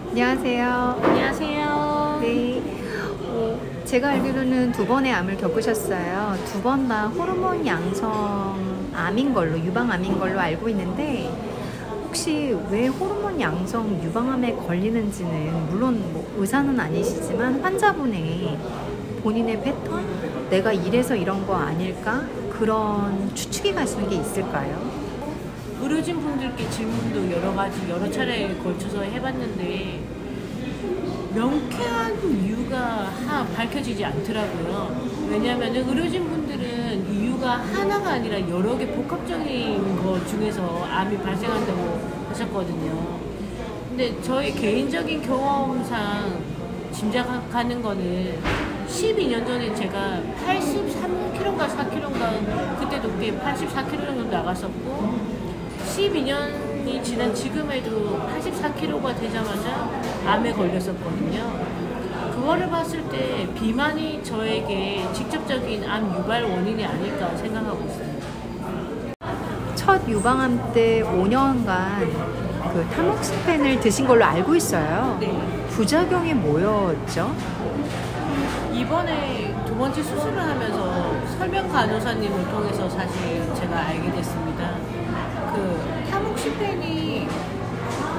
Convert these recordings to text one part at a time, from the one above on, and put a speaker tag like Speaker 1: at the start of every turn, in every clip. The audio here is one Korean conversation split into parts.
Speaker 1: 안녕하세요.
Speaker 2: 안녕하세요.
Speaker 1: 네. 제가 알기로는 두 번의 암을 겪으셨어요. 두 번 다 호르몬 양성 암인 걸로, 유방암인 걸로 알고 있는데, 혹시 왜 호르몬 양성 유방암에 걸리는지는, 물론 뭐 의사는 아니시지만 환자분의 본인의 패턴? 내가 이래서 이런 거 아닐까? 그런 추측이 가시는 게 있을까요?
Speaker 2: 의료진 분들께 질문도 여러 차례에 걸쳐서 해봤는데 명쾌한 이유가 밝혀지지 않더라고요. 왜냐하면 의료진 분들은 이유가 하나가 아니라 여러 개 복합적인 것 중에서 암이 발생한다고 하셨거든요. 근데 저의 개인적인 경험상 짐작하는 거는 12년 전에 제가 83kg인가 4kg인가 그때도 꽤 84kg 정도 나갔었고 12년이 지난 지금에도 84kg가 되자마자 암에 걸렸었거든요. 그거를 봤을 때 비만이 저에게 직접적인 암 유발 원인이 아닐까 생각하고 있습니다.
Speaker 1: 첫 유방암 때 5년간 그 타목시펜을 드신 걸로 알고 있어요.
Speaker 2: 네.
Speaker 1: 부작용이 뭐였죠?
Speaker 2: 이번에 두 번째 수술을 하면서 설명 간호사님을 통해서 사실 제가 알게 됐습니다. 그 타목시펜이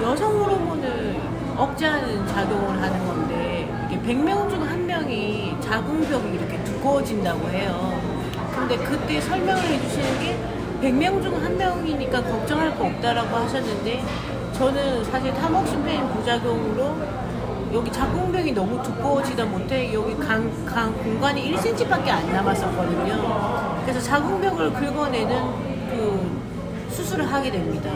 Speaker 2: 여성 호르몬을 억제하는 작용을 하는 건데 이게 100명 중 1명이 자궁벽이 이렇게 두꺼워진다고 해요. 근데 그때 설명을 해주시는 게 100명 중 1명이니까 걱정할 거 없다라고 하셨는데 저는 사실 타목시펜 부작용으로 여기 자궁벽이 너무 두꺼워지다 못해 여기 공간이 1cm밖에 안 남았었거든요. 그래서 자궁벽을 긁어내는 그 수술을 하게 됩니다.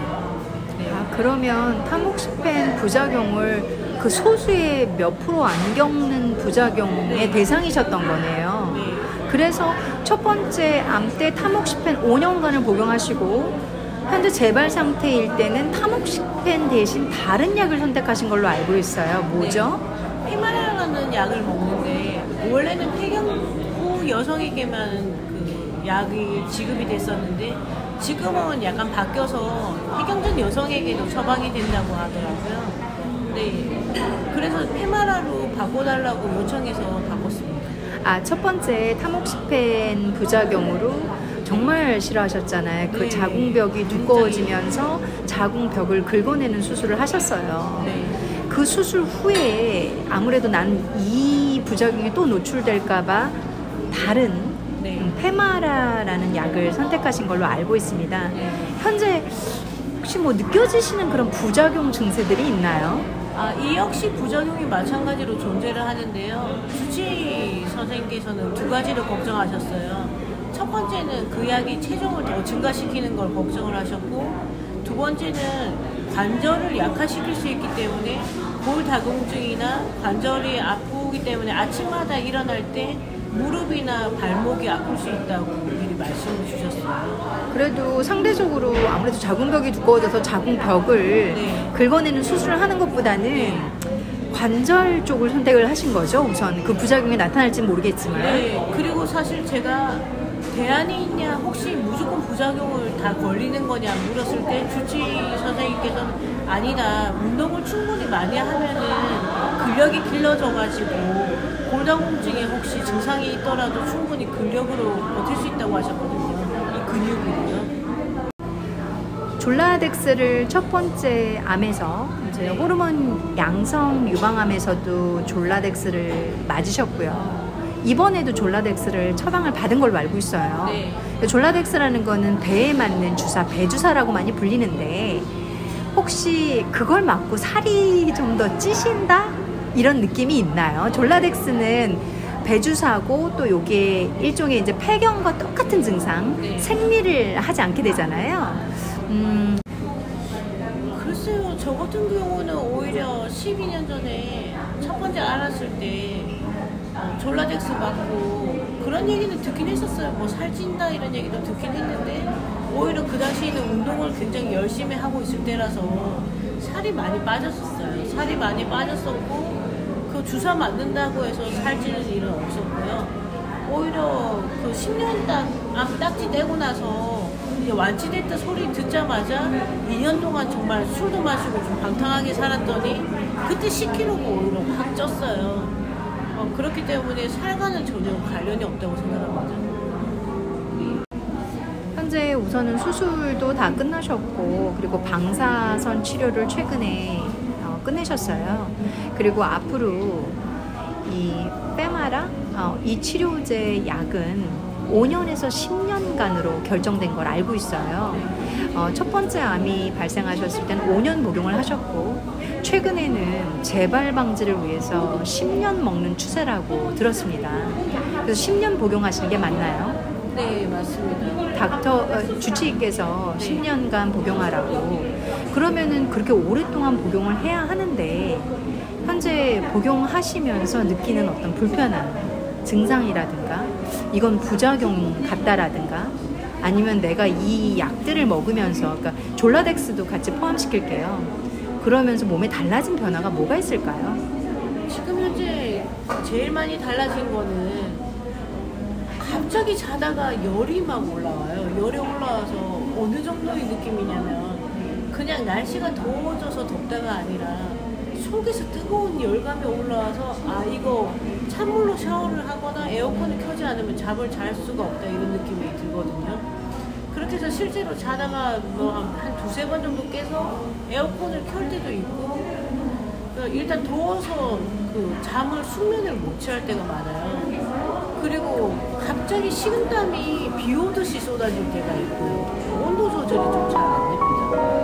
Speaker 2: 네.
Speaker 1: 그러면 타목시펜 부작용을 그 소수의 몇 프로 안 겪는 부작용의
Speaker 2: 네.
Speaker 1: 대상이셨던 거네요.
Speaker 2: 네.
Speaker 1: 그래서 첫 번째 암 때 타목시펜 5년간을 복용하시고 현재 재발 상태일 때는 타목시펜 대신 다른 약을 선택하신 걸로 알고 있어요. 뭐죠?
Speaker 2: 네. 페마라라는 약을 먹는데 원래는 폐경 후 여성에게만 그 약이 지급이 됐었는데 지금은 약간 바뀌어서 폐경 전 여성에게도 처방이 된다고 하더라고요. 네. 그래서 페마라로 바꿔달라고 요청해서 바꿨습니다.
Speaker 1: 첫 번째 타목시펜 부작용으로 정말 싫어하셨잖아요. 그
Speaker 2: 네.
Speaker 1: 자궁벽이 두꺼워지면서 자궁벽을 긁어내는 수술을 하셨어요.
Speaker 2: 네.
Speaker 1: 그 수술 후에 아무래도 난 이 부작용이 또 노출될까봐 다른
Speaker 2: 네.
Speaker 1: 페마라라는 약을 선택하신 걸로 알고 있습니다.
Speaker 2: 네.
Speaker 1: 현재 혹시 뭐 느껴지시는 그런 부작용 증세들이 있나요?
Speaker 2: 이 역시 부작용이 마찬가지로 존재를 하는데요. 주치의 선생님께서는 두 가지를 걱정하셨어요. 첫 번째는 그 약이 체중을 더 증가시키는 걸 걱정을 하셨고 두 번째는 관절을 약화시킬 수 있기 때문에 골다공증이나 관절이 아프기 때문에 아침마다 일어날 때 무릎이나 발목이 아플 수 있다고 미리 말씀을 주셨어요.
Speaker 1: 그래도 상대적으로 아무래도 자궁벽이 두꺼워져서 자궁벽을
Speaker 2: 네.
Speaker 1: 긁어내는 수술을 하는 것보다는 관절 쪽을 선택을 하신 거죠. 우선 그 부작용이 나타날지는 모르겠지만.
Speaker 2: 네. 그리고 사실 제가 대안이 있냐 혹시 무조건 부작용을 다 걸리는 거냐 물었을 때 주치의 선생님께서는 아니다. 운동을 충분히 많이 하면은 근력이 길러져가지고 골다공증에 혹시 증상이 있더라도 충분히 근력으로 버틸 수 있다고 하셨거든요. 이 근육으로요.
Speaker 1: 졸라덱스를 첫 번째 암에서 이제 호르몬 양성 유방암에서도 졸라덱스를 맞으셨고요. 이번에도 졸라덱스를 처방을 받은 걸로 알고 있어요.
Speaker 2: 네.
Speaker 1: 졸라덱스라는 거는 배에 맞는 주사, 배주사라고 많이 불리는데 혹시 그걸 맞고 살이 좀 더 찌신다? 이런 느낌이 있나요? 졸라덱스는 배주사고 또 요게 일종의 이제 폐경과 똑같은 증상,
Speaker 2: 네.
Speaker 1: 생리를 하지 않게 되잖아요.
Speaker 2: 글쎄요, 저 같은 경우는 오히려 12년 전에 첫 번째 알았을 때 졸라덱스 맞고 그런 얘기는 듣긴 했었어요. 뭐 살찐다 이런 얘기도 듣긴 했는데 오히려 그 당시에는 운동을 굉장히 열심히 하고 있을 때라서 살이 많이 빠졌었어요. 살이 많이 빠졌었고 그 주사 맞는다고 해서 살찌는 일은 없었고요. 오히려 그 10년 암 딱지 떼고 나서 이제 완치됐다 소리 듣자마자 2년 동안 정말 술도 마시고 좀 방탕하게 살았더니 그때 10kg가 오히려 확 쪘어요. 그렇기 때문에 살과는 전혀 관련이 없다고 생각합니다.
Speaker 1: 현재 우선은 수술도 다 끝나셨고 그리고 방사선 치료를 최근에 끝내셨어요. 그리고 앞으로 이 페마라 이 치료제 약은 5년에서 10년간으로 결정된 걸 알고 있어요. 첫 번째 암이 발생하셨을 때는 5년 복용을 하셨고 최근에는 재발 방지를 위해서 10년 먹는 추세라고 들었습니다. 그래서 10년 복용하시는 게 맞나요?
Speaker 2: 네, 맞습니다.
Speaker 1: 주치의께서
Speaker 2: 네.
Speaker 1: 10년간 복용하라고. 그러면은 그렇게 오랫동안 복용을 해야 하는데 현재 복용하시면서 느끼는 어떤 불편함, 증상이라든가 이건 부작용 같다라든가 아니면 내가 이 약들을 먹으면서 그러니까 졸라덱스도 같이 포함시킬게요. 그러면서 몸에 달라진 변화가 뭐가 있을까요?
Speaker 2: 지금 현재 제일 많이 달라진 거는 갑자기 자다가 열이 막 올라와요. 열이 올라와서 어느 정도의 느낌이냐면 그냥 날씨가 더워져서 덥다가 아니라 속에서 뜨거운 열감이 올라와서 이거 찬물로 샤워를 하거나 에어컨을 켜지 않으면 잠을 잘 수가 없다 이런 느낌이 들거든요. 그렇게 해서 실제로 자다가 한 두세 번 정도 깨서 에어컨을 켤 때도 있고 일단 더워서 그 잠을 숙면을 못 취할 때가 많아요. 그리고 갑자기 식은땀이 비 오듯이 쏟아질 때가 있고요. 온도 조절이 좀 잘 안 됩니다.